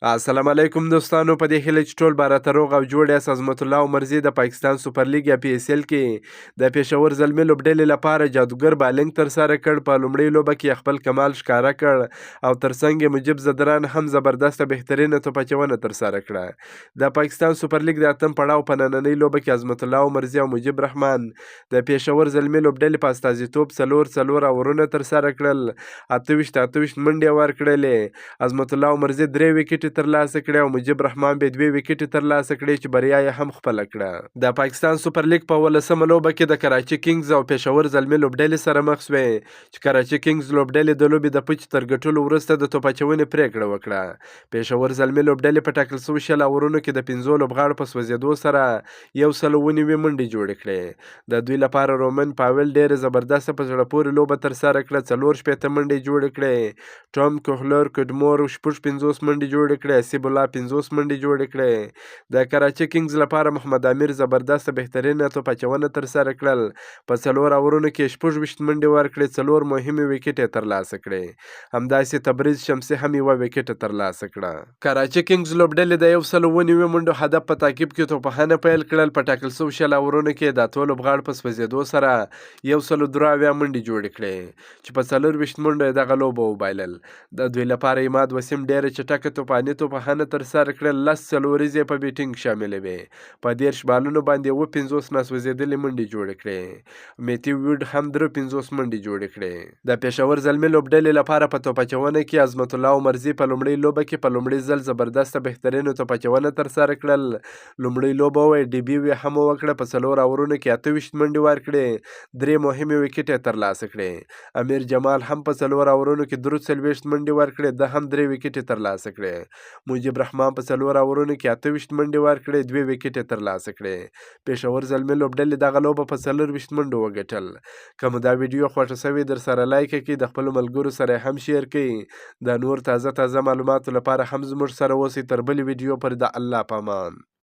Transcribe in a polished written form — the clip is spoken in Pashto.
السلام علیکم دوستانو، په دې هیله چې ټول به راته روغ او جوړ یاست. عظمت الله عمرزي د پاکستان سوپر لیګ یا پی اس ایل کې د پېښور زلمي لوبډلې لپاره جادوګر بالنګ ترسره کړ. په لومړۍ لوبه کې خپل کمال ښکاره کړ او ترڅنګ یې مجیب زدران هم زبردسته بهترینه توپچونه ترسره کړه. د پاکستان سوپر لیګ د اتم پړاو په نننۍ لوبه کې عظمت الله عمرزي او مجیب رحمان د پېښور زلمي لوبډلې په استازیتوب څلور اورونه ترسره کړل. 28 منډې ورکړلې. عظمت الله عمرزي 3 وکټې ترلاسه کړې او مجیب رحمان به 2 وکټې ترلاسه کړې چې بریا یې هم خپله کړه. د پاکستان سوپر لیګ په 18مه لوبه کې د کراچي کینګز او پېښور زلمي لوبډلې سره مخ شوې چې کراچي کینګز لوبډلې د لوبې د پچ تر ګټلو وروسته د توپچونې پرېکړه وکړه. پېښور زلمي لوبډلې په ټاکل شوي 60 اورونو کې د 5 لوبغاړو په سوځېدو سره 119 منډې جوړې کړې. د دوی لپاره رومن پاول ډېره زبردسته په زړه پورې لوبه ترسره کړه. 4 منډې جوړې کړې. ټام کوهلر کډمور 50 منډې جوړې کړې. اسیب الله 50 منډې جوړې کړې. د کراچي کینګز لپاره محمد امیر زبردسته بهترینه توپچونه ترسره کړل. په 4 اورونو کې 26 منډې ورکړې. 4 مهمې وکټې ترلاسه کړې. همداسې تبریز شمسي هم 1 وکټه ترلاسه کړه. کراچي کینګز لوبډلې د 119 منډو هدف په تعقیب کې توپخانه پیل کړل. په ټاکل شوي 60 اورونو کې د اتو لوبغاړو په سوځېدو سره 103 منډې جوړې کړې چې په 24 منډو یې دغه لوبه وبایلل. د دوی لپاره عماد وسیم ډېره چټکه توپاني توپخانه ترسره کړل. 10 څلوریزې په بیټینګ شاملې وې. په 13 بالونو باندې 50 ناسوځېدلې منډې جوړې کړې. میتیو ویډ هم 53 منډې جوړې کړې. د پېښور زلمي لوبډلې لپاره په توپچونه کې عظمت الله عمرزي په لومړۍ لوبه کې په لومړي ځل زبردسته بهترینه توپچونه ترسره کړل. لومړۍ لوبه وه ډیبیو هم وکړه. په 4 اورونو کې 28 منډې ورکړې. 3 مهمې وکټې ترلاسه کړې. امیر جمال هم په 4 اورونو کې 43 منډې ورکړې. ده هم 3 وکټې ترلاسه کړې. مجیب رحمان په 4 اورونو کې 28 منډې ورکړې. 2 وکټې ترلاسه کړې. پېښور زلمي لوبډلې دغه لوبه په 24 منډو وګټل. که مو دا ویډیو خوښه شوې در سره لایک کړئ، د خپلو ملګرو سره هم شیر کړئ. د نور تازه معلوماتو لپاره هم زموږ سره اوسئ. تر بلې ویډیو پورې د الله په امان.